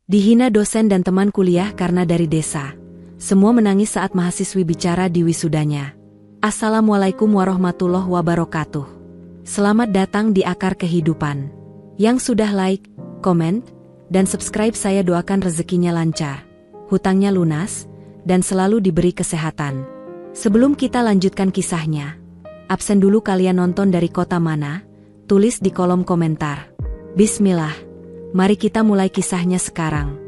Dihina dosen dan teman kuliah karena dari desa. Semua menangis saat mahasiswi bicara di wisudanya. Assalamualaikum warahmatullahi wabarakatuh. Selamat datang di Akar Kehidupan. Yang sudah like, komen, dan subscribe saya doakan rezekinya lancar, hutangnya lunas, dan selalu diberi kesehatan. Sebelum kita lanjutkan kisahnya, absen dulu kalian nonton dari kota mana? Tulis di kolom komentar. Bismillah, mari kita mulai kisahnya sekarang.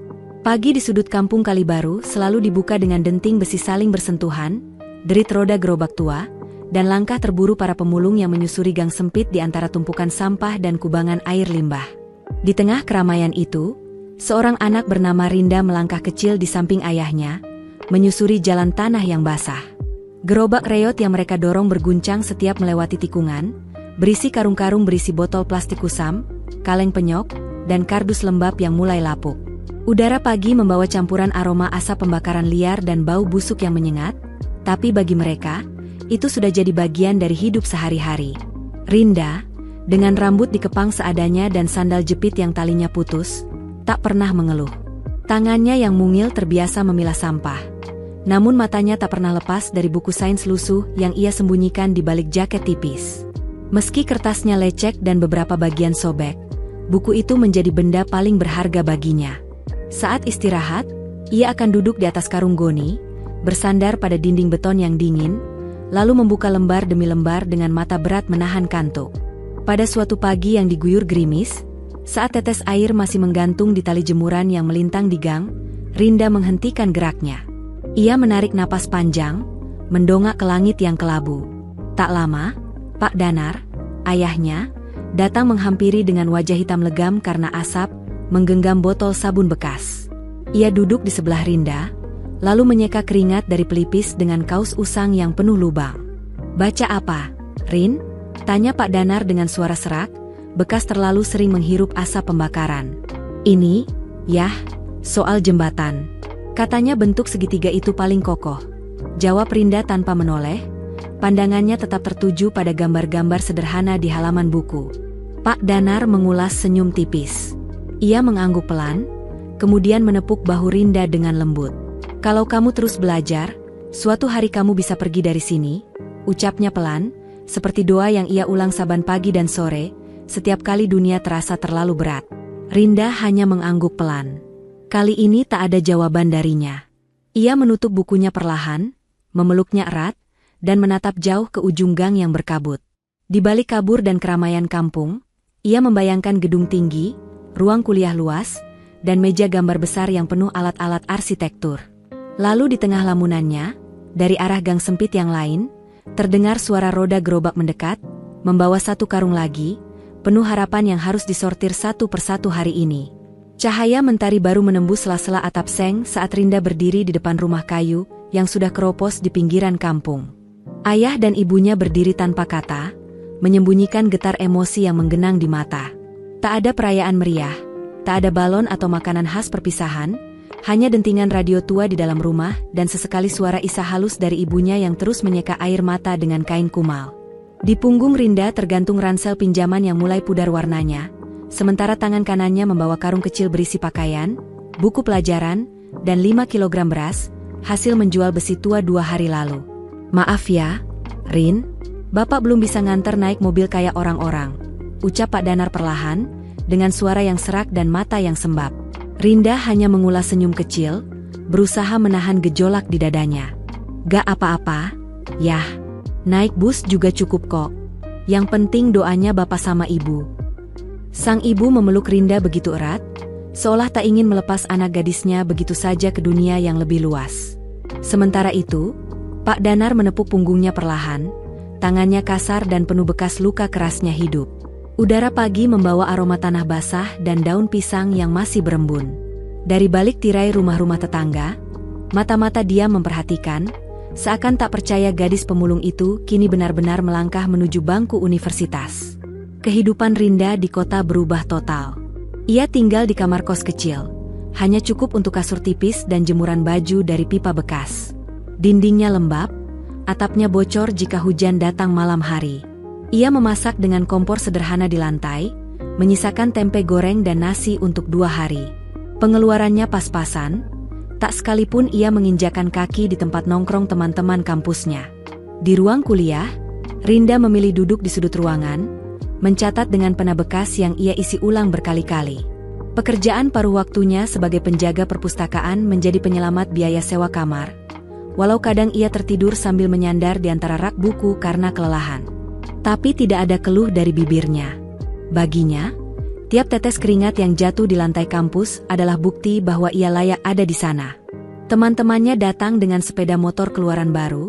Pagi di sudut kampung Kalibaru selalu dibuka dengan denting besi saling bersentuhan, derit roda gerobak tua, dan langkah terburu para pemulung yang menyusuri gang sempit di antara tumpukan sampah dan kubangan air limbah. Di tengah keramaian itu, seorang anak bernama Rinda melangkah kecil di samping ayahnya, menyusuri jalan tanah yang basah. Gerobak reot yang mereka dorong berguncang setiap melewati tikungan, berisi karung-karung berisi botol plastik kusam, kaleng penyok, dan kardus lembab yang mulai lapuk. Udara pagi membawa campuran aroma asap pembakaran liar dan bau busuk yang menyengat, tapi bagi mereka, itu sudah jadi bagian dari hidup sehari-hari. Rinda, dengan rambut dikepang seadanya dan sandal jepit yang talinya putus, tak pernah mengeluh. Tangannya yang mungil terbiasa memilah sampah. Namun matanya tak pernah lepas dari buku sains lusuh yang ia sembunyikan di balik jaket tipis. Meski kertasnya lecek dan beberapa bagian sobek, buku itu menjadi benda paling berharga baginya. Saat istirahat, ia akan duduk di atas karung goni, bersandar pada dinding beton yang dingin, lalu membuka lembar demi lembar dengan mata berat menahan kantuk. Pada suatu pagi yang diguyur gerimis, saat tetes air masih menggantung di tali jemuran yang melintang di gang, Rinda menghentikan geraknya. Ia menarik napas panjang, mendongak ke langit yang kelabu. Tak lama, Pak Danar, ayahnya, datang menghampiri dengan wajah hitam legam karena asap, menggenggam botol sabun bekas. Ia duduk di sebelah Rinda, lalu menyeka keringat dari pelipis dengan kaus usang yang penuh lubang. "Baca apa, Rin?" tanya Pak Danar dengan suara serak, bekas terlalu sering menghirup asap pembakaran. "Ini, yah, soal jembatan. Katanya bentuk segitiga itu paling kokoh," jawab Rinda tanpa menoleh. Pandangannya tetap tertuju pada gambar-gambar sederhana di halaman buku. Pak Danar mengulas senyum tipis. Ia mengangguk pelan, kemudian menepuk bahu Rinda dengan lembut. "Kalau kamu terus belajar, suatu hari kamu bisa pergi dari sini," ucapnya pelan, seperti doa yang ia ulang saban pagi dan sore, setiap kali dunia terasa terlalu berat. Rinda hanya mengangguk pelan. Kali ini tak ada jawaban darinya. Ia menutup bukunya perlahan, memeluknya erat, dan menatap jauh ke ujung gang yang berkabut. Di balik kabur dan keramaian kampung, ia membayangkan gedung tinggi, ruang kuliah luas, dan meja gambar besar yang penuh alat-alat arsitektur. Lalu di tengah lamunannya, dari arah gang sempit yang lain, terdengar suara roda gerobak mendekat, membawa satu karung lagi, penuh harapan yang harus disortir satu persatu hari ini. Cahaya mentari baru menembus sela-sela atap seng saat Rinda berdiri di depan rumah kayu yang sudah keropos di pinggiran kampung. Ayah dan ibunya berdiri tanpa kata, menyembunyikan getar emosi yang menggenang di mata. Tak ada perayaan meriah, tak ada balon atau makanan khas perpisahan, hanya dentingan radio tua di dalam rumah dan sesekali suara isah halus dari ibunya yang terus menyeka air mata dengan kain kumal. Di punggung Rinda tergantung ransel pinjaman yang mulai pudar warnanya, sementara tangan kanannya membawa karung kecil berisi pakaian, buku pelajaran, dan 5 kilogram beras, hasil menjual besi tua 2 hari lalu. "Maaf ya, Rin, Bapak belum bisa nganter naik mobil kayak orang-orang," ucap Pak Danar perlahan, dengan suara yang serak dan mata yang sembab. Rinda hanya mengulas senyum kecil, berusaha menahan gejolak di dadanya. "Gak apa-apa, yah, naik bus juga cukup kok. Yang penting doanya Bapak sama Ibu." Sang ibu memeluk Rinda begitu erat, seolah tak ingin melepas anak gadisnya begitu saja ke dunia yang lebih luas. Sementara itu, Pak Danar menepuk punggungnya perlahan, tangannya kasar dan penuh bekas luka kerasnya hidup. Udara pagi membawa aroma tanah basah dan daun pisang yang masih berembun. Dari balik tirai rumah-rumah tetangga, mata-mata dia memperhatikan, seakan tak percaya gadis pemulung itu kini benar-benar melangkah menuju bangku universitas. Kehidupan Rinda di kota berubah total. Ia tinggal di kamar kos kecil, hanya cukup untuk kasur tipis dan jemuran baju dari pipa bekas. Dindingnya lembab, atapnya bocor jika hujan datang malam hari. Ia memasak dengan kompor sederhana di lantai, menyisakan tempe goreng dan nasi untuk 2 hari. Pengeluarannya pas-pasan, tak sekalipun ia menginjakan kaki di tempat nongkrong teman-teman kampusnya. Di ruang kuliah, Rinda memilih duduk di sudut ruangan, mencatat dengan pena bekas yang ia isi ulang berkali-kali. Pekerjaan paruh waktunya sebagai penjaga perpustakaan menjadi penyelamat biaya sewa kamar, walau kadang ia tertidur sambil menyandar di antara rak buku karena kelelahan. Tapi tidak ada keluh dari bibirnya. Baginya, tiap tetes keringat yang jatuh di lantai kampus adalah bukti bahwa ia layak ada di sana. Teman-temannya datang dengan sepeda motor keluaran baru,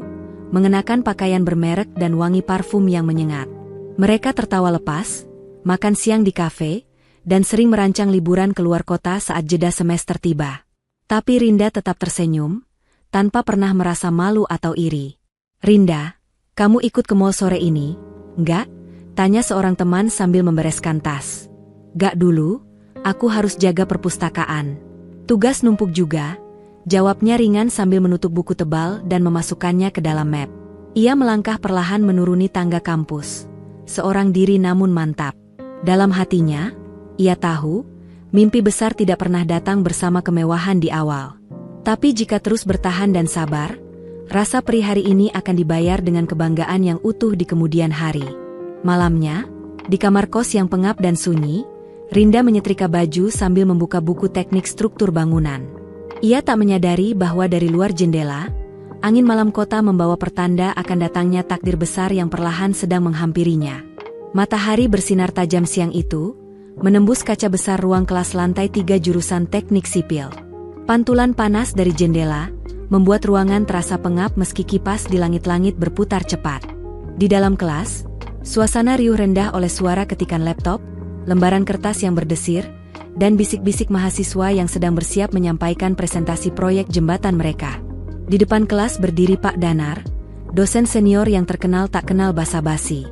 mengenakan pakaian bermerek dan wangi parfum yang menyengat. Mereka tertawa lepas, makan siang di kafe, dan sering merancang liburan keluar kota saat jeda semester tiba. Tapi Rinda tetap tersenyum, tanpa pernah merasa malu atau iri. "Rinda, kamu ikut ke mall sore ini?" "Enggak," tanya seorang teman sambil membereskan tas. "Gak dulu, aku harus jaga perpustakaan. Tugas numpuk juga," jawabnya ringan sambil menutup buku tebal dan memasukkannya ke dalam map. Ia melangkah perlahan menuruni tangga kampus. Seorang diri namun mantap. Dalam hatinya, ia tahu, mimpi besar tidak pernah datang bersama kemewahan di awal. Tapi jika terus bertahan dan sabar, rasa perih hari ini akan dibayar dengan kebanggaan yang utuh di kemudian hari. Malamnya, di kamar kos yang pengap dan sunyi, Rinda menyetrika baju sambil membuka buku teknik struktur bangunan. Ia tak menyadari bahwa dari luar jendela, angin malam kota membawa pertanda akan datangnya takdir besar yang perlahan sedang menghampirinya. Matahari bersinar tajam siang itu, menembus kaca besar ruang kelas lantai 3 jurusan teknik sipil. Pantulan panas dari jendela membuat ruangan terasa pengap meski kipas di langit-langit berputar cepat. Di dalam kelas, suasana riuh rendah oleh suara ketikan laptop, lembaran kertas yang berdesir, dan bisik-bisik mahasiswa yang sedang bersiap menyampaikan presentasi proyek jembatan mereka. Di depan kelas berdiri Pak Danar, dosen senior yang terkenal tak kenal basa-basi.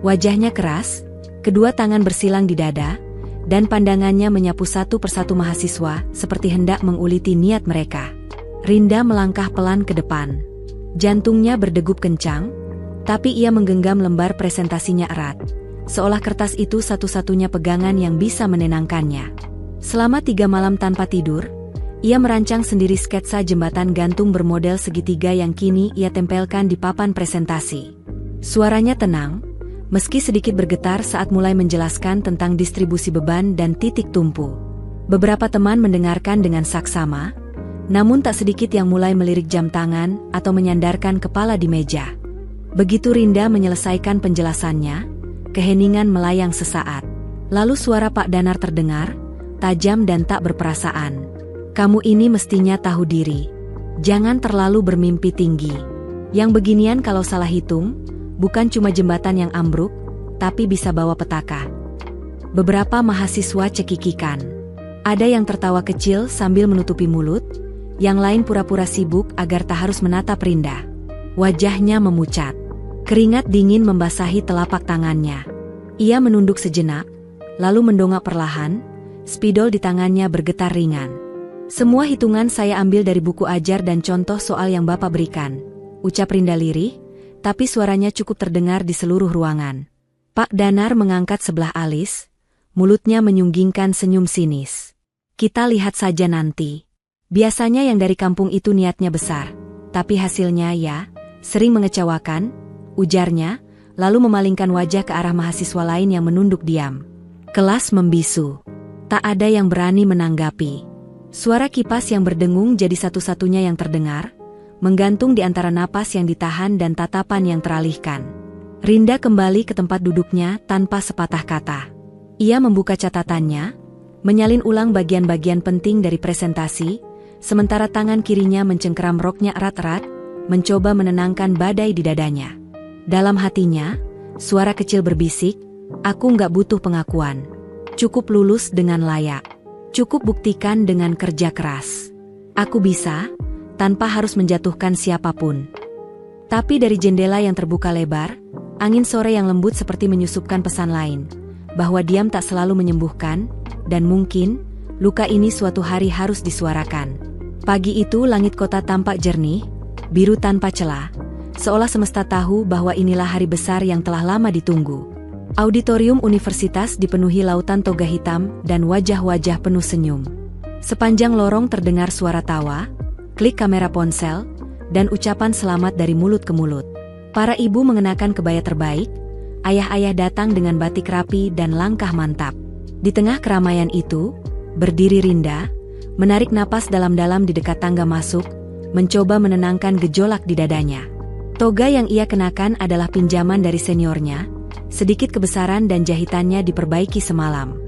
Wajahnya keras, kedua tangan bersilang di dada, dan pandangannya menyapu satu persatu mahasiswa seperti hendak menguliti niat mereka. Rinda melangkah pelan ke depan. Jantungnya berdegup kencang, tapi ia menggenggam lembar presentasinya erat, seolah kertas itu satu-satunya pegangan yang bisa menenangkannya. Selama 3 malam tanpa tidur, ia merancang sendiri sketsa jembatan gantung bermodel segitiga yang kini ia tempelkan di papan presentasi. Suaranya tenang, meski sedikit bergetar saat mulai menjelaskan tentang distribusi beban dan titik tumpu. Beberapa teman mendengarkan dengan saksama, namun tak sedikit yang mulai melirik jam tangan atau menyandarkan kepala di meja. Begitu Rinda menyelesaikan penjelasannya, keheningan melayang sesaat. Lalu suara Pak Danar terdengar, tajam dan tak berperasaan. "Kamu ini mestinya tahu diri. Jangan terlalu bermimpi tinggi. Yang beginian kalau salah hitung, bukan cuma jembatan yang ambruk, tapi bisa bawa petaka." Beberapa mahasiswa cekikikan. Ada yang tertawa kecil sambil menutupi mulut, yang lain pura-pura sibuk agar tak harus menatap Rinda. Wajahnya memucat. Keringat dingin membasahi telapak tangannya. Ia menunduk sejenak, lalu mendongak perlahan, spidol di tangannya bergetar ringan. "Semua hitungan saya ambil dari buku ajar dan contoh soal yang Bapak berikan," ucap Rinda lirih, tapi suaranya cukup terdengar di seluruh ruangan. Pak Danar mengangkat sebelah alis, mulutnya menyunggingkan senyum sinis. "Kita lihat saja nanti. Biasanya yang dari kampung itu niatnya besar, tapi hasilnya ya, sering mengecewakan," ujarnya, lalu memalingkan wajah ke arah mahasiswa lain yang menunduk diam. Kelas membisu. Tak ada yang berani menanggapi. Suara kipas yang berdengung jadi satu-satunya yang terdengar, menggantung di antara napas yang ditahan dan tatapan yang teralihkan. Rinda kembali ke tempat duduknya tanpa sepatah kata. Ia membuka catatannya, menyalin ulang bagian-bagian penting dari presentasi, sementara tangan kirinya mencengkeram roknya erat-erat, mencoba menenangkan badai di dadanya. Dalam hatinya, suara kecil berbisik, "Aku nggak butuh pengakuan. Cukup lulus dengan layak. Cukup buktikan dengan kerja keras. Aku bisa, tanpa harus menjatuhkan siapapun." Tapi dari jendela yang terbuka lebar, angin sore yang lembut seperti menyusupkan pesan lain, bahwa diam tak selalu menyembuhkan, dan mungkin, luka ini suatu hari harus disuarakan. Pagi itu langit kota tampak jernih, biru tanpa celah, seolah semesta tahu bahwa inilah hari besar yang telah lama ditunggu. Auditorium universitas dipenuhi lautan toga hitam dan wajah-wajah penuh senyum. Sepanjang lorong terdengar suara tawa, klik kamera ponsel, dan ucapan selamat dari mulut ke mulut. Para ibu mengenakan kebaya terbaik, ayah-ayah datang dengan batik rapi dan langkah mantap. Di tengah keramaian itu, berdiri Rinda, menarik napas dalam-dalam di dekat tangga masuk, mencoba menenangkan gejolak di dadanya. Toga yang ia kenakan adalah pinjaman dari seniornya, sedikit kebesaran dan jahitannya diperbaiki semalam.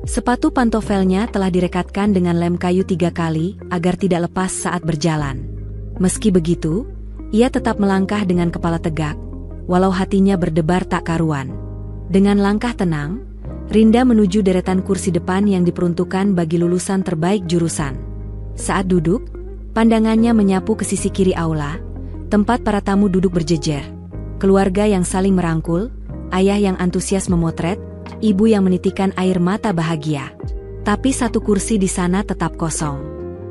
Sepatu pantofelnya telah direkatkan dengan lem kayu 3 kali agar tidak lepas saat berjalan. Meski begitu, ia tetap melangkah dengan kepala tegak, walau hatinya berdebar tak karuan. Dengan langkah tenang, Rinda menuju deretan kursi depan yang diperuntukkan bagi lulusan terbaik jurusan. Saat duduk, pandangannya menyapu ke sisi kiri aula, tempat para tamu duduk berjejer. Keluarga yang saling merangkul, ayah yang antusias memotret, ibu yang menitikan air mata bahagia. Tapi satu kursi di sana tetap kosong.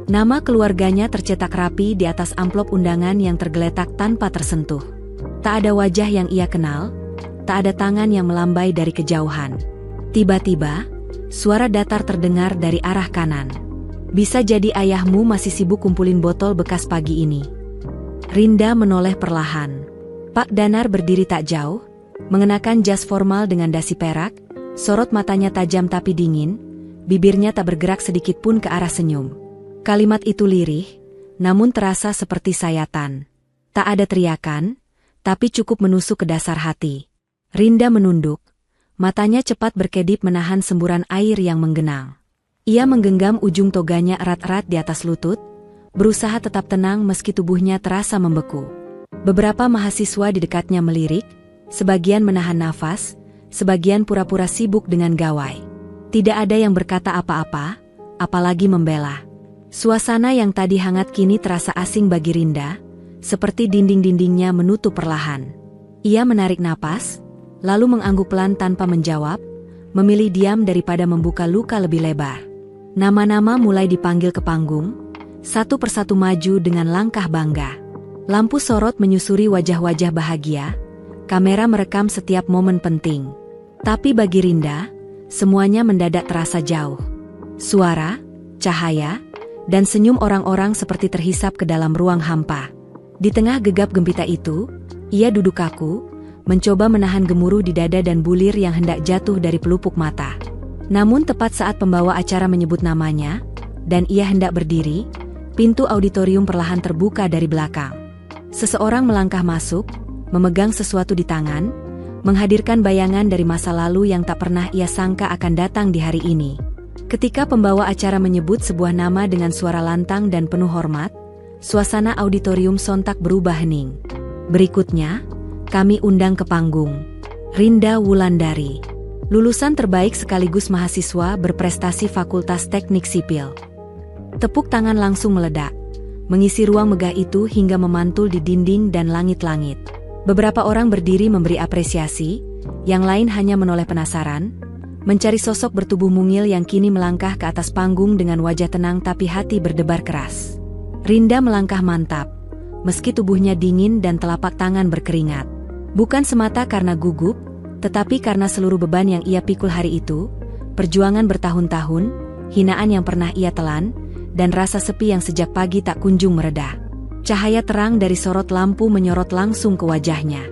Nama keluarganya tercetak rapi di atas amplop undangan yang tergeletak tanpa tersentuh. Tak ada wajah yang ia kenal, tak ada tangan yang melambai dari kejauhan. Tiba-tiba, suara datar terdengar dari arah kanan. Bisa jadi ayahmu masih sibuk kumpulin botol bekas pagi ini. Rinda menoleh perlahan. Pak Danar berdiri tak jauh, mengenakan jas formal dengan dasi perak, sorot matanya tajam tapi dingin, bibirnya tak bergerak sedikit pun ke arah senyum. Kalimat itu lirih, namun terasa seperti sayatan. Tak ada teriakan, tapi cukup menusuk ke dasar hati. Rinda menunduk, matanya cepat berkedip menahan semburan air yang menggenang. Ia menggenggam ujung toganya erat-erat di atas lutut, berusaha tetap tenang meski tubuhnya terasa membeku. Beberapa mahasiswa di dekatnya melirik, sebagian menahan nafas, sebagian pura-pura sibuk dengan gawai. Tidak ada yang berkata apa-apa, apalagi membela. Suasana yang tadi hangat kini terasa asing bagi Rinda, seperti dinding-dindingnya menutup perlahan. Ia menarik napas, lalu mengangguk pelan tanpa menjawab, memilih diam daripada membuka luka lebih lebar. Nama-nama mulai dipanggil ke panggung, satu persatu maju dengan langkah bangga. Lampu sorot menyusuri wajah-wajah bahagia, kamera merekam setiap momen penting. Tapi bagi Rinda, semuanya mendadak terasa jauh. Suara, cahaya, dan senyum orang-orang seperti terhisap ke dalam ruang hampa. Di tengah gegap gempita itu, ia duduk kaku, mencoba menahan gemuruh di dada dan bulir yang hendak jatuh dari pelupuk mata. Namun tepat saat pembawa acara menyebut namanya, dan ia hendak berdiri, pintu auditorium perlahan terbuka dari belakang. Seseorang melangkah masuk, memegang sesuatu di tangan, menghadirkan bayangan dari masa lalu yang tak pernah ia sangka akan datang di hari ini. Ketika pembawa acara menyebut sebuah nama dengan suara lantang dan penuh hormat, suasana auditorium sontak berubah hening. Berikutnya, kami undang ke panggung Rinda Wulandari, lulusan terbaik sekaligus mahasiswa berprestasi Fakultas Teknik Sipil. Tepuk tangan langsung meledak, mengisi ruang megah itu hingga memantul di dinding dan langit-langit. Beberapa orang berdiri memberi apresiasi, yang lain hanya menoleh penasaran, mencari sosok bertubuh mungil yang kini melangkah ke atas panggung dengan wajah tenang tapi hati berdebar keras. Rinda melangkah mantap, meski tubuhnya dingin dan telapak tangan berkeringat. Bukan semata karena gugup, tetapi karena seluruh beban yang ia pikul hari itu, perjuangan bertahun-tahun, hinaan yang pernah ia telan, dan rasa sepi yang sejak pagi tak kunjung mereda. Cahaya terang dari sorot lampu menyorot langsung ke wajahnya.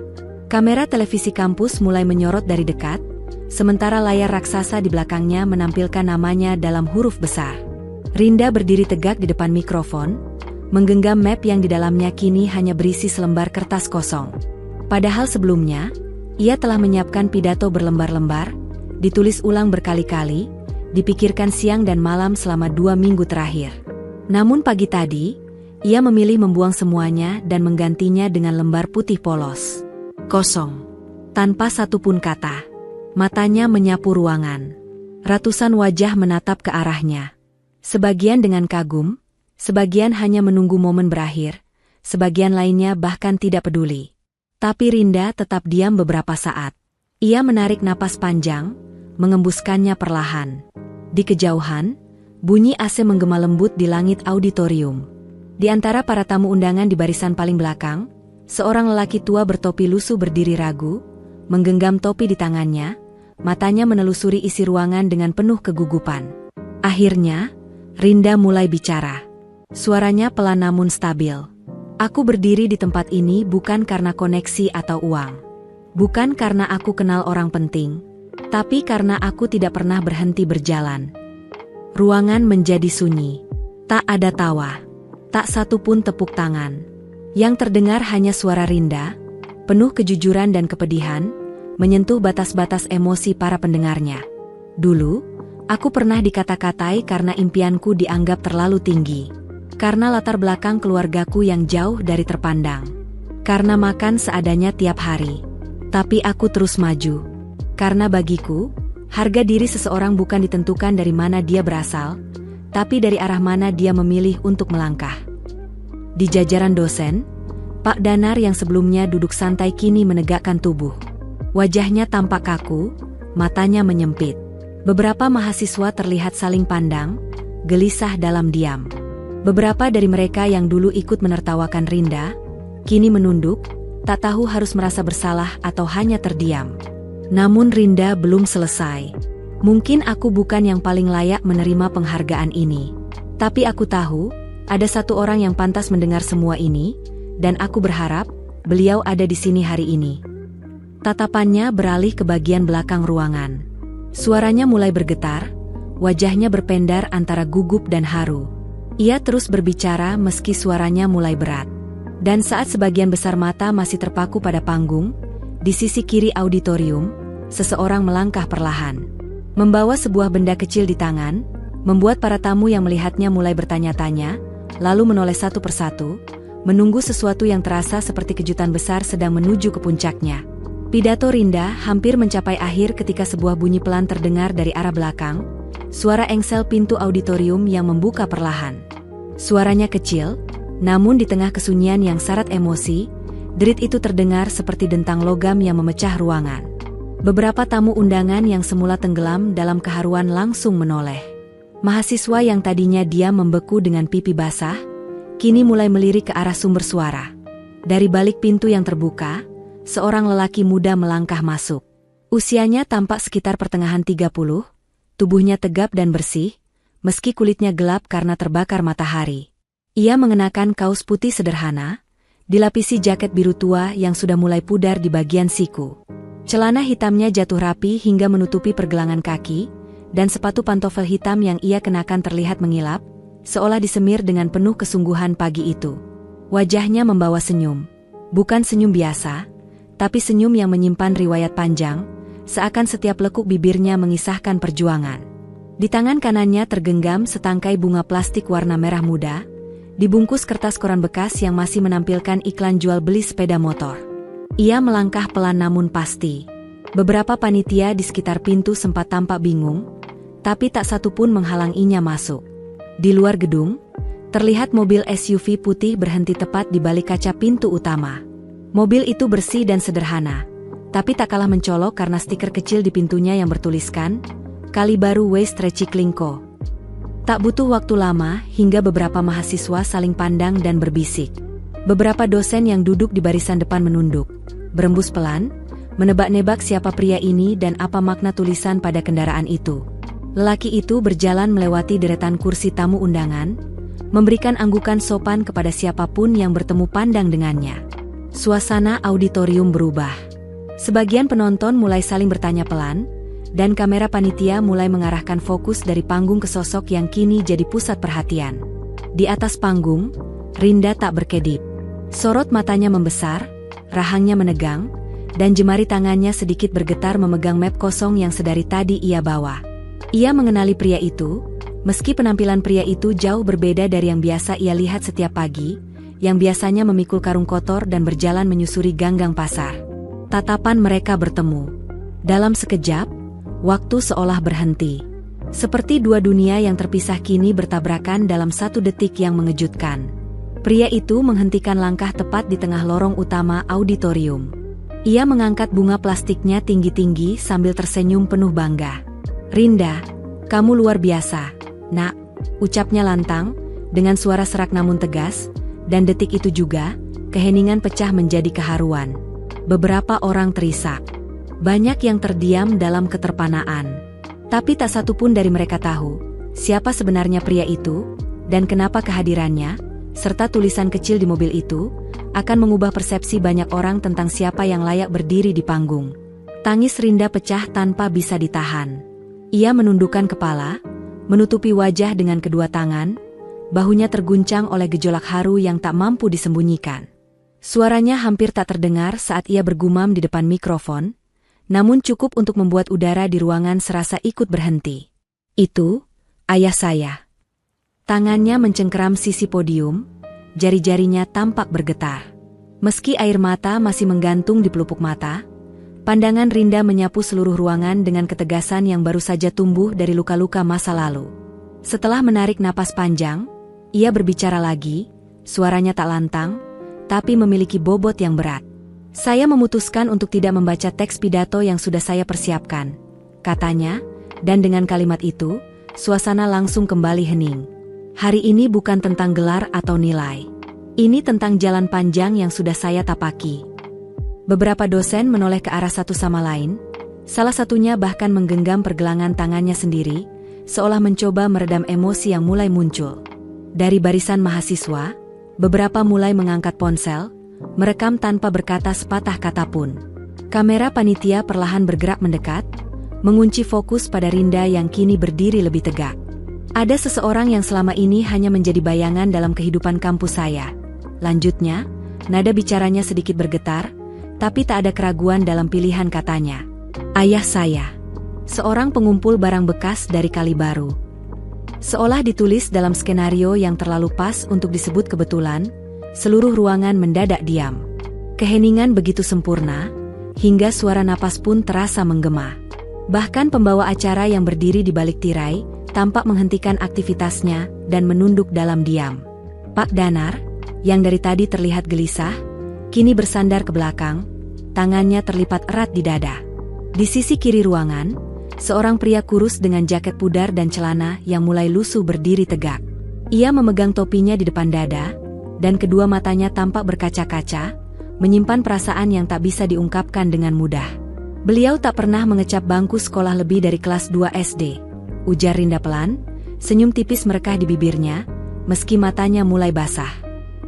Kamera televisi kampus mulai menyorot dari dekat, sementara layar raksasa di belakangnya menampilkan namanya dalam huruf besar. Rinda berdiri tegak di depan mikrofon, menggenggam map yang di dalamnya kini hanya berisi selembar kertas kosong. Padahal sebelumnya, ia telah menyiapkan pidato berlembar-lembar, ditulis ulang berkali-kali, dipikirkan siang dan malam selama 2 minggu terakhir. Namun pagi tadi, ia memilih membuang semuanya dan menggantinya dengan lembar putih polos. Kosong. Tanpa satu pun kata. Matanya menyapu ruangan. Ratusan wajah menatap ke arahnya. Sebagian dengan kagum, sebagian hanya menunggu momen berakhir, sebagian lainnya bahkan tidak peduli. Tapi Rinda tetap diam beberapa saat. Ia menarik napas panjang, mengembuskannya perlahan. Di kejauhan, bunyi AC menggema lembut di langit auditorium. Di antara para tamu undangan di barisan paling belakang, seorang lelaki tua bertopi lusuh berdiri ragu, menggenggam topi di tangannya, matanya menelusuri isi ruangan dengan penuh kegugupan. Akhirnya, Rinda mulai bicara. Suaranya pelan namun stabil. Aku berdiri di tempat ini bukan karena koneksi atau uang. Bukan karena aku kenal orang penting. Tapi karena aku tidak pernah berhenti berjalan. Ruangan menjadi sunyi. Tak ada tawa. Tak satu pun tepuk tangan. Yang terdengar hanya suara Rinda, penuh kejujuran dan kepedihan, menyentuh batas-batas emosi para pendengarnya. Dulu, aku pernah dikata-katai karena impianku dianggap terlalu tinggi. Karena latar belakang keluargaku yang jauh dari terpandang. Karena makan seadanya tiap hari. Tapi aku terus maju. Karena bagiku, harga diri seseorang bukan ditentukan dari mana dia berasal, tapi dari arah mana dia memilih untuk melangkah. Di jajaran dosen, Pak Danar yang sebelumnya duduk santai kini menegakkan tubuh. Wajahnya tampak kaku, matanya menyempit. Beberapa mahasiswa terlihat saling pandang, gelisah dalam diam. Beberapa dari mereka yang dulu ikut menertawakan Rinda, kini menunduk, tak tahu harus merasa bersalah atau hanya terdiam. Namun Rinda belum selesai. Mungkin aku bukan yang paling layak menerima penghargaan ini. Tapi aku tahu, ada satu orang yang pantas mendengar semua ini, dan aku berharap beliau ada di sini hari ini. Tatapannya beralih ke bagian belakang ruangan. Suaranya mulai bergetar, wajahnya berpendar antara gugup dan haru. Ia terus berbicara meski suaranya mulai berat. Dan saat sebagian besar mata masih terpaku pada panggung, di sisi kiri auditorium, seseorang melangkah perlahan. Membawa sebuah benda kecil di tangan, membuat para tamu yang melihatnya mulai bertanya-tanya, lalu menoleh satu persatu, menunggu sesuatu yang terasa seperti kejutan besar sedang menuju ke puncaknya. Pidato Rinda hampir mencapai akhir ketika sebuah bunyi pelan terdengar dari arah belakang, suara engsel pintu auditorium yang membuka perlahan. Suaranya kecil, namun di tengah kesunyian yang syarat emosi, derit itu terdengar seperti dentang logam yang memecah ruangan. Beberapa tamu undangan yang semula tenggelam dalam keharuan langsung menoleh. Mahasiswa yang tadinya diam membeku dengan pipi basah, kini mulai melirik ke arah sumber suara. Dari balik pintu yang terbuka, seorang lelaki muda melangkah masuk. Usianya tampak sekitar pertengahan 30, tubuhnya tegap dan bersih, meski kulitnya gelap karena terbakar matahari. Ia mengenakan kaos putih sederhana, dilapisi jaket biru tua yang sudah mulai pudar di bagian siku. Celana hitamnya jatuh rapi hingga menutupi pergelangan kaki, dan sepatu pantofel hitam yang ia kenakan terlihat mengilap, seolah disemir dengan penuh kesungguhan pagi itu. Wajahnya membawa senyum. Bukan senyum biasa, tapi senyum yang menyimpan riwayat panjang, seakan setiap lekuk bibirnya mengisahkan perjuangan. Di tangan kanannya tergenggam setangkai bunga plastik warna merah muda, dibungkus kertas koran bekas yang masih menampilkan iklan jual beli sepeda motor. Ia melangkah pelan namun pasti. Beberapa panitia di sekitar pintu sempat tampak bingung, tapi tak satu pun menghalanginya masuk. Di luar gedung, terlihat mobil SUV putih berhenti tepat di balik kaca pintu utama. Mobil itu bersih dan sederhana, tapi tak kalah mencolok karena stiker kecil di pintunya yang bertuliskan, Kali Baru Waste Recycling Co. Tak butuh waktu lama hingga beberapa mahasiswa saling pandang dan berbisik. Beberapa dosen yang duduk di barisan depan menunduk, berembus pelan, menebak-nebak siapa pria ini dan apa makna tulisan pada kendaraan itu. Lelaki itu berjalan melewati deretan kursi tamu undangan, memberikan anggukan sopan kepada siapapun yang bertemu pandang dengannya. Suasana auditorium berubah. Sebagian penonton mulai saling bertanya pelan, dan kamera panitia mulai mengarahkan fokus dari panggung ke sosok yang kini jadi pusat perhatian. Di atas panggung, Rinda tak berkedip. Sorot matanya membesar, rahangnya menegang, dan jemari tangannya sedikit bergetar memegang map kosong yang sedari tadi ia bawa. Ia mengenali pria itu, meski penampilan pria itu jauh berbeda dari yang biasa ia lihat setiap pagi, yang biasanya memikul karung kotor dan berjalan menyusuri ganggang pasar. Tatapan mereka bertemu. Dalam sekejap, waktu seolah berhenti. Seperti dua dunia yang terpisah kini bertabrakan dalam satu detik yang mengejutkan. Pria itu menghentikan langkah tepat di tengah lorong utama auditorium. Ia mengangkat bunga plastiknya tinggi-tinggi sambil tersenyum penuh bangga. "Rinda, kamu luar biasa, nak," ucapnya lantang, dengan suara serak namun tegas, dan detik itu juga, keheningan pecah menjadi keharuan. Beberapa orang terisak. Banyak yang terdiam dalam keterpanaan. Tapi tak satu pun dari mereka tahu, Siapa sebenarnya pria itu, dan kenapa kehadirannya, serta tulisan kecil di mobil itu, akan mengubah persepsi banyak orang tentang siapa yang layak berdiri di panggung. Tangis Rinda pecah tanpa bisa ditahan. Ia menundukkan kepala, menutupi wajah dengan kedua tangan, bahunya terguncang oleh gejolak haru yang tak mampu disembunyikan. Suaranya hampir tak terdengar saat ia bergumam di depan mikrofon, namun cukup untuk membuat udara di ruangan serasa ikut berhenti. Itu, ayah saya. Tangannya mencengkeram sisi podium, jari-jarinya tampak bergetar. Meski air mata masih menggantung di pelupuk mata, pandangan Rinda menyapu seluruh ruangan dengan ketegasan yang baru saja tumbuh dari luka-luka masa lalu. Setelah menarik napas panjang, ia berbicara lagi, suaranya tak lantang, tapi memiliki bobot yang berat. Saya memutuskan untuk tidak membaca teks pidato yang sudah saya persiapkan, katanya, dan dengan kalimat itu, suasana langsung kembali hening. Hari ini bukan tentang gelar atau nilai. Ini tentang jalan panjang yang sudah saya tapaki. Beberapa dosen menoleh ke arah satu sama lain, salah satunya bahkan menggenggam pergelangan tangannya sendiri, seolah mencoba meredam emosi yang mulai muncul. Dari barisan mahasiswa, beberapa mulai mengangkat ponsel, merekam tanpa berkata sepatah kata pun. Kamera panitia perlahan bergerak mendekat, mengunci fokus pada Rinda yang kini berdiri lebih tegak. Ada seseorang yang selama ini hanya menjadi bayangan dalam kehidupan kampus saya. Lanjutnya, nada bicaranya sedikit bergetar, tapi tak ada keraguan dalam pilihan katanya. Ayah saya. Seorang pengumpul barang bekas dari Kalibaru. Seolah ditulis dalam skenario yang terlalu pas untuk disebut kebetulan, seluruh ruangan mendadak diam. Keheningan begitu sempurna, hingga suara napas pun terasa menggema. Bahkan pembawa acara yang berdiri di balik tirai, tampak menghentikan aktivitasnya dan menunduk dalam diam. Pak Danar, yang dari tadi terlihat gelisah, kini bersandar ke belakang, tangannya terlipat erat di dada. Di sisi kiri ruangan, seorang pria kurus dengan jaket pudar dan celana yang mulai lusuh berdiri tegak. Ia memegang topinya di depan dada, dan kedua matanya tampak berkaca-kaca, menyimpan perasaan yang tak bisa diungkapkan dengan mudah. Beliau tak pernah mengecap bangku sekolah lebih dari kelas 2 SD. Ujar Rinda pelan, senyum tipis merekah di bibirnya, meski matanya mulai basah.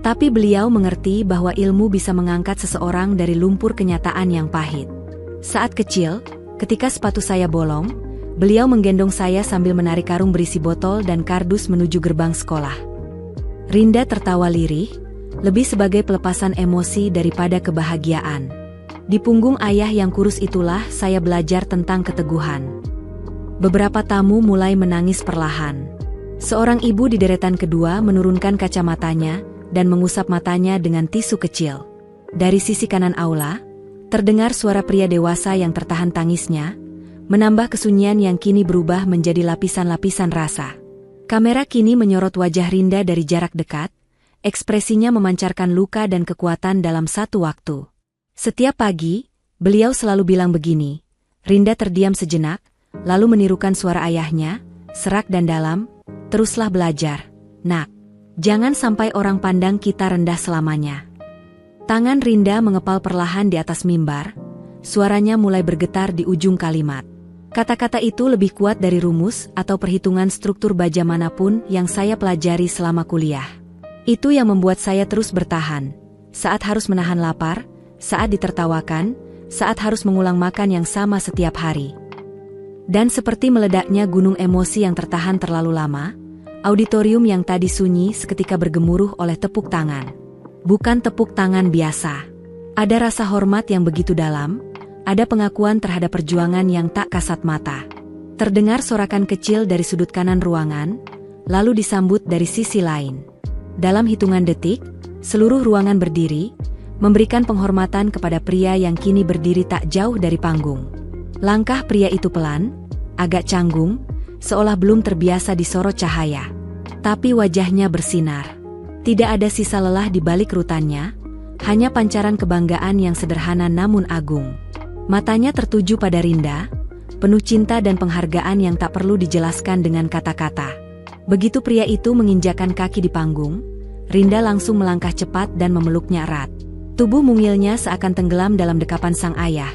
Tapi beliau mengerti bahwa ilmu bisa mengangkat seseorang dari lumpur kenyataan yang pahit. Saat kecil, ketika sepatu saya bolong, beliau menggendong saya sambil menarik karung berisi botol dan kardus menuju gerbang sekolah. Rinda tertawa lirih, lebih sebagai pelepasan emosi daripada kebahagiaan. Di punggung ayah yang kurus itulah saya belajar tentang keteguhan. Beberapa tamu mulai menangis perlahan. Seorang ibu di deretan kedua menurunkan kacamatanya dan mengusap matanya dengan tisu kecil. Dari sisi kanan aula, terdengar suara pria dewasa yang tertahan tangisnya, menambah kesunyian yang kini berubah menjadi lapisan-lapisan rasa. Kamera kini menyorot wajah Rinda dari jarak dekat, ekspresinya memancarkan luka dan kekuatan dalam satu waktu. Setiap pagi, beliau selalu bilang begini. Rinda terdiam sejenak, lalu menirukan suara ayahnya, serak dan dalam, teruslah belajar, nak. Jangan sampai orang pandang kita rendah selamanya. Tangan Rinda mengepal perlahan di atas mimbar, suaranya mulai bergetar di ujung kalimat. Kata-kata itu lebih kuat dari rumus atau perhitungan struktur baja manapun yang saya pelajari selama kuliah. Itu yang membuat saya terus bertahan, saat harus menahan lapar, saat ditertawakan, saat harus mengulang makan yang sama setiap hari. Dan seperti meledaknya gunung emosi yang tertahan terlalu lama, auditorium yang tadi sunyi seketika bergemuruh oleh tepuk tangan. Bukan tepuk tangan biasa. Ada rasa hormat yang begitu dalam, ada pengakuan terhadap perjuangan yang tak kasat mata. Terdengar sorakan kecil dari sudut kanan ruangan, lalu disambut dari sisi lain. Dalam hitungan detik, seluruh ruangan berdiri, memberikan penghormatan kepada pria yang kini berdiri tak jauh dari panggung. Langkah pria itu pelan, agak canggung, seolah belum terbiasa disorot cahaya. Tapi wajahnya bersinar. Tidak ada sisa lelah di balik rutannya, hanya pancaran kebanggaan yang sederhana namun agung. Matanya tertuju pada Rinda, penuh cinta dan penghargaan yang tak perlu dijelaskan dengan kata-kata. Begitu pria itu menginjakkan kaki di panggung, Rinda langsung melangkah cepat dan memeluknya erat. Tubuh mungilnya seakan tenggelam dalam dekapan sang ayah.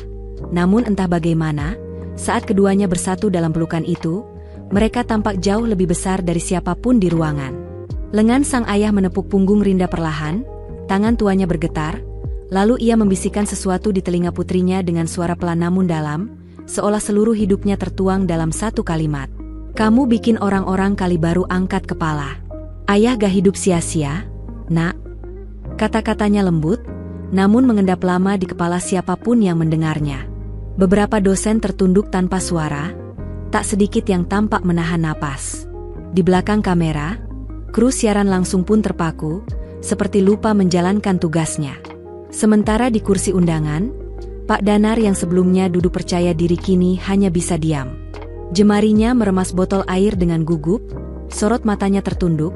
Namun entah bagaimana, saat keduanya bersatu dalam pelukan itu, Mereka tampak jauh lebih besar dari siapapun di ruangan. Lengan sang ayah menepuk punggung Rinda perlahan, tangan tuanya bergetar, lalu ia membisikkan sesuatu di telinga putrinya dengan suara pelan namun dalam, seolah seluruh hidupnya tertuang dalam satu kalimat. Kamu bikin orang-orang Kalibaru angkat kepala. Ayah gak hidup sia-sia, nak. Kata-katanya lembut, namun mengendap lama di kepala siapapun yang mendengarnya. Beberapa dosen tertunduk tanpa suara, tak sedikit yang tampak menahan napas. Di belakang kamera, kru siaran langsung pun terpaku, seperti lupa menjalankan tugasnya. Sementara di kursi undangan, Pak Danar yang sebelumnya duduk percaya diri kini hanya bisa diam. Jemarinya meremas botol air dengan gugup, sorot matanya tertunduk,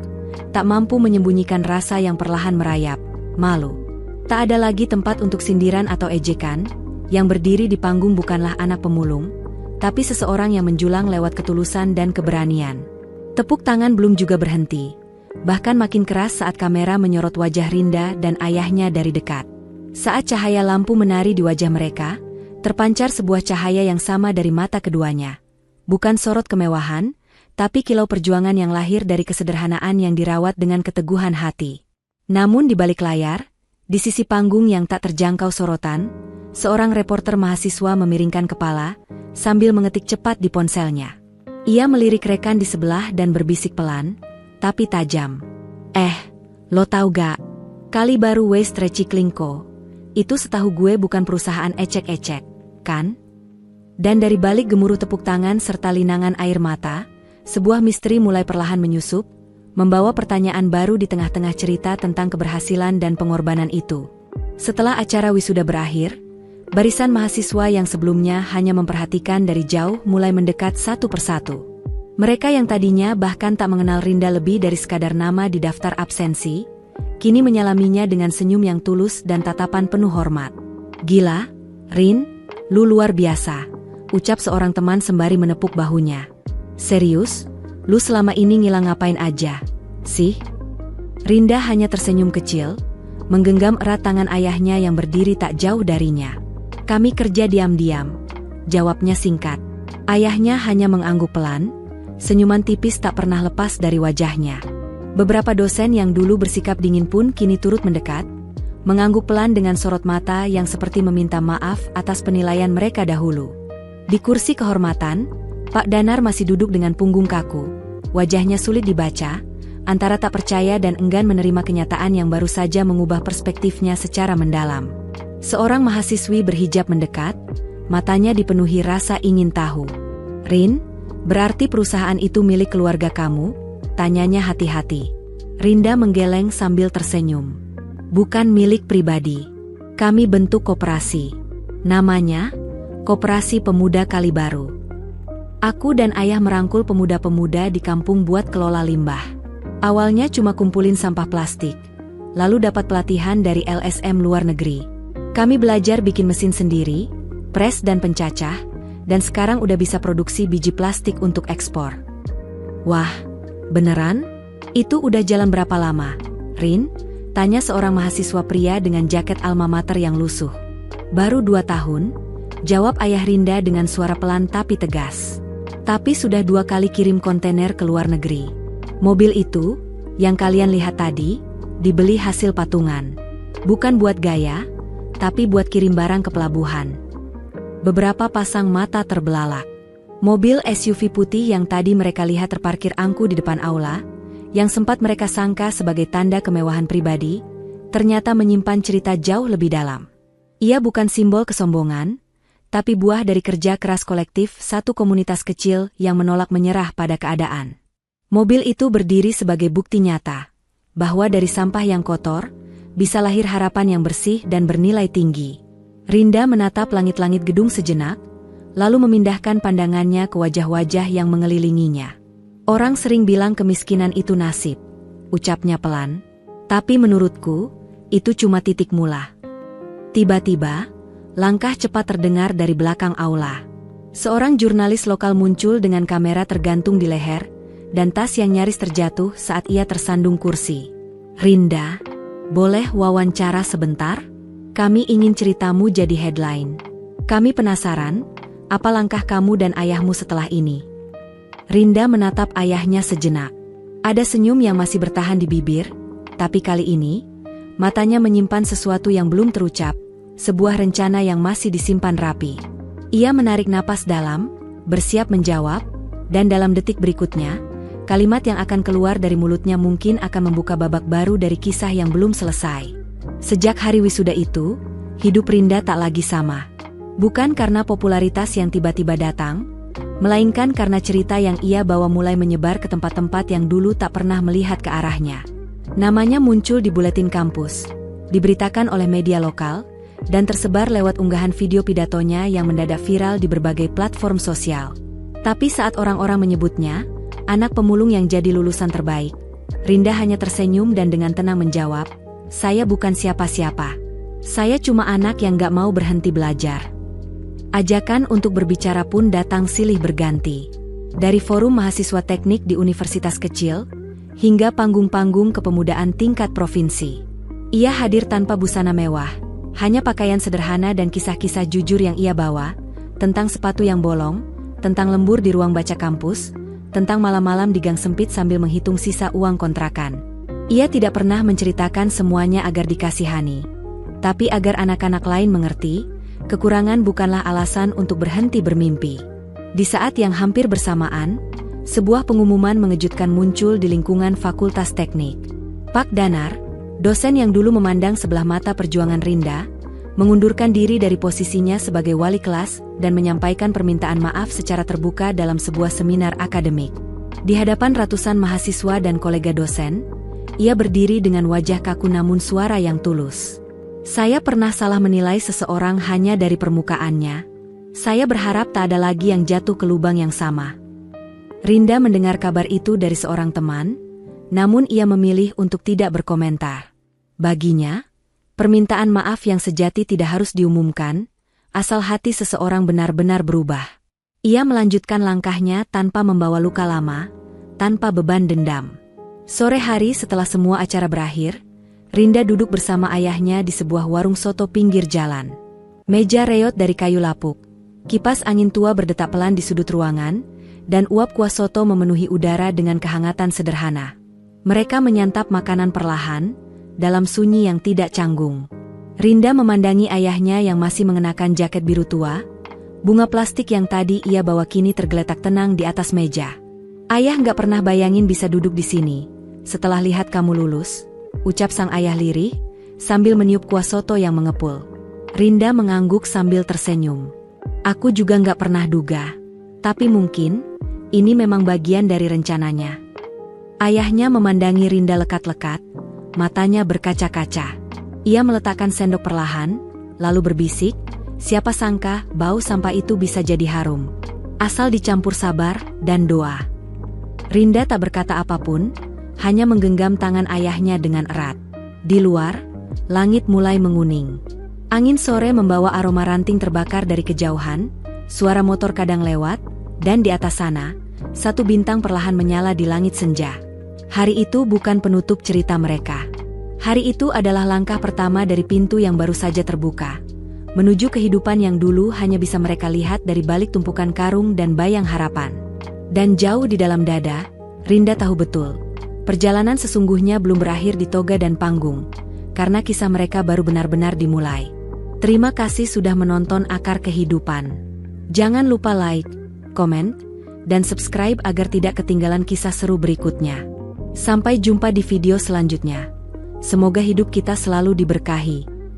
tak mampu menyembunyikan rasa yang perlahan merayap, malu. Tak ada lagi tempat untuk sindiran atau ejekan, yang berdiri di panggung bukanlah anak pemulung, tapi seseorang yang menjulang lewat ketulusan dan keberanian. Tepuk tangan belum juga berhenti, bahkan makin keras saat kamera menyorot wajah Rinda dan ayahnya dari dekat. Saat cahaya lampu menari di wajah mereka, terpancar sebuah cahaya yang sama dari mata keduanya. Bukan sorot kemewahan, tapi kilau perjuangan yang lahir dari kesederhanaan yang dirawat dengan keteguhan hati. Namun di balik layar, di sisi panggung yang tak terjangkau sorotan, seorang reporter mahasiswa memiringkan kepala, sambil mengetik cepat di ponselnya. Ia melirik rekan di sebelah dan berbisik pelan, tapi tajam. Lo tau gak? Kalibaru Waste Recycling Co. Itu setahu gue bukan perusahaan ecek-ecek, kan? Dan dari balik gemuruh tepuk tangan serta linangan air mata, sebuah misteri mulai perlahan menyusup, membawa pertanyaan baru di tengah-tengah cerita tentang keberhasilan dan pengorbanan itu. Setelah acara wisuda berakhir, barisan mahasiswa yang sebelumnya hanya memperhatikan dari jauh mulai mendekat satu persatu. Mereka yang tadinya bahkan tak mengenal Rinda lebih dari sekadar nama di daftar absensi, kini menyalaminya dengan senyum yang tulus dan tatapan penuh hormat. Gila, Rin, lu luar biasa, ucap seorang teman sembari menepuk bahunya. Serius? Lu selama ini ngilang ngapain aja, sih? Rinda hanya tersenyum kecil, menggenggam erat tangan ayahnya yang berdiri tak jauh darinya. Kami kerja diam-diam, jawabnya singkat. Ayahnya hanya mengangguk pelan, senyuman tipis tak pernah lepas dari wajahnya. Beberapa dosen yang dulu bersikap dingin pun kini turut mendekat, mengangguk pelan dengan sorot mata yang seperti meminta maaf atas penilaian mereka dahulu. Di kursi kehormatan, Pak Danar masih duduk dengan punggung kaku. Wajahnya sulit dibaca, antara tak percaya dan enggan menerima kenyataan yang baru saja mengubah perspektifnya secara mendalam. Seorang mahasiswi berhijab mendekat, matanya dipenuhi rasa ingin tahu. Rin, berarti perusahaan itu milik keluarga kamu? Tanyanya hati-hati. Rinda menggeleng sambil tersenyum. Bukan milik pribadi. Kami bentuk koperasi. Namanya, Koperasi Pemuda Kalibaru. Aku dan ayah merangkul pemuda-pemuda di kampung buat kelola limbah. Awalnya cuma kumpulin sampah plastik, lalu dapat pelatihan dari LSM luar negeri. Kami belajar bikin mesin sendiri, pres dan pencacah, dan sekarang udah bisa produksi biji plastik untuk ekspor. Wah, beneran? Itu udah jalan berapa lama, Rin? Tanya seorang mahasiswa pria dengan jaket alma mater yang lusuh. Baru 2 tahun, jawab ayah Rinda dengan suara pelan tapi tegas. Tapi sudah 2 kali kirim kontainer ke luar negeri. Mobil itu, yang kalian lihat tadi, dibeli hasil patungan. Bukan buat gaya, tapi buat kirim barang ke pelabuhan. Beberapa pasang mata terbelalak. Mobil SUV putih yang tadi mereka lihat terparkir angku di depan aula, yang sempat mereka sangka sebagai tanda kemewahan pribadi, ternyata menyimpan cerita jauh lebih dalam. Ia bukan simbol kesombongan, tapi buah dari kerja keras kolektif satu komunitas kecil yang menolak menyerah pada keadaan. Mobil itu berdiri sebagai bukti nyata, bahwa dari sampah yang kotor, bisa lahir harapan yang bersih dan bernilai tinggi. Rinda menatap langit-langit gedung sejenak, lalu memindahkan pandangannya ke wajah-wajah yang mengelilinginya. Orang sering bilang kemiskinan itu nasib, ucapnya pelan, tapi menurutku, itu cuma titik mula. Tiba-tiba, langkah cepat terdengar dari belakang aula. Seorang jurnalis lokal muncul dengan kamera tergantung di leher, dan tas yang nyaris terjatuh saat ia tersandung kursi. Rinda, boleh wawancara sebentar? Kami ingin ceritamu jadi headline. Kami penasaran, apa langkah kamu dan ayahmu setelah ini? Rinda menatap ayahnya sejenak. Ada senyum yang masih bertahan di bibir, tapi kali ini, matanya menyimpan sesuatu yang belum terucap, sebuah rencana yang masih disimpan rapi. Ia menarik napas dalam, bersiap menjawab, dan dalam detik berikutnya, kalimat yang akan keluar dari mulutnya mungkin akan membuka babak baru dari kisah yang belum selesai. Sejak hari wisuda itu, hidup Rinda tak lagi sama. Bukan karena popularitas yang tiba-tiba datang, melainkan karena cerita yang ia bawa mulai menyebar ke tempat-tempat yang dulu tak pernah melihat ke arahnya. Namanya muncul di buletin kampus, diberitakan oleh media lokal, dan tersebar lewat unggahan video pidatonya yang mendadak viral di berbagai platform sosial. Tapi saat orang-orang menyebutnya, anak pemulung yang jadi lulusan terbaik, Rinda hanya tersenyum dan dengan tenang menjawab, "Saya bukan siapa-siapa. Saya cuma anak yang gak mau berhenti belajar." Ajakan untuk berbicara pun datang silih berganti. Dari forum mahasiswa teknik di universitas kecil, hingga panggung-panggung kepemudaan tingkat provinsi. Ia hadir tanpa busana mewah, hanya pakaian sederhana dan kisah-kisah jujur yang ia bawa, tentang sepatu yang bolong, tentang lembur di ruang baca kampus, tentang malam-malam di gang sempit sambil menghitung sisa uang kontrakan. Ia tidak pernah menceritakan semuanya agar dikasihani, tapi agar anak-anak lain mengerti, kekurangan bukanlah alasan untuk berhenti bermimpi. Di saat yang hampir bersamaan, sebuah pengumuman mengejutkan muncul di lingkungan Fakultas Teknik. Pak Danar, dosen yang dulu memandang sebelah mata perjuangan Rinda, mengundurkan diri dari posisinya sebagai wali kelas dan menyampaikan permintaan maaf secara terbuka dalam sebuah seminar akademik. Di hadapan ratusan mahasiswa dan kolega dosen, ia berdiri dengan wajah kaku namun suara yang tulus. "Saya pernah salah menilai seseorang hanya dari permukaannya. Saya berharap tak ada lagi yang jatuh ke lubang yang sama." Rinda mendengar kabar itu dari seorang teman, namun ia memilih untuk tidak berkomentar. Baginya, permintaan maaf yang sejati tidak harus diumumkan, asal hati seseorang benar-benar berubah. Ia melanjutkan langkahnya tanpa membawa luka lama, tanpa beban dendam. Sore hari setelah semua acara berakhir, Rinda duduk bersama ayahnya di sebuah warung soto pinggir jalan. Meja reot dari kayu lapuk, kipas angin tua berdetak pelan di sudut ruangan, dan uap kuah soto memenuhi udara dengan kehangatan sederhana. Mereka menyantap makanan perlahan, dalam sunyi yang tidak canggung. Rinda memandangi ayahnya yang masih mengenakan jaket biru tua, bunga plastik yang tadi ia bawa kini tergeletak tenang di atas meja. "Ayah nggak pernah bayangin bisa duduk di sini, setelah lihat kamu lulus," ucap sang ayah lirih, sambil meniup kuah soto yang mengepul. Rinda mengangguk sambil tersenyum. "Aku juga nggak pernah duga. Tapi mungkin, ini memang bagian dari rencananya." Ayahnya memandangi Rinda lekat-lekat, matanya berkaca-kaca. Ia meletakkan sendok perlahan, lalu berbisik, "Siapa sangka bau sampah itu bisa jadi harum. Asal dicampur sabar dan doa." Rinda tak berkata apapun, hanya menggenggam tangan ayahnya dengan erat. Di luar, langit mulai menguning. Angin sore membawa aroma ranting terbakar dari kejauhan, suara motor kadang lewat, dan di atas sana, satu bintang perlahan menyala di langit senja. Hari itu bukan penutup cerita mereka. Hari itu adalah langkah pertama dari pintu yang baru saja terbuka, menuju kehidupan yang dulu hanya bisa mereka lihat dari balik tumpukan karung dan bayang harapan. Dan jauh di dalam dada, Rinda tahu betul, perjalanan sesungguhnya belum berakhir di toga dan panggung, karena kisah mereka baru benar-benar dimulai. Terima kasih sudah menonton Akar Kehidupan. Jangan lupa like, komen, dan subscribe agar tidak ketinggalan kisah seru berikutnya. Sampai jumpa di video selanjutnya. Semoga hidup kita selalu diberkahi.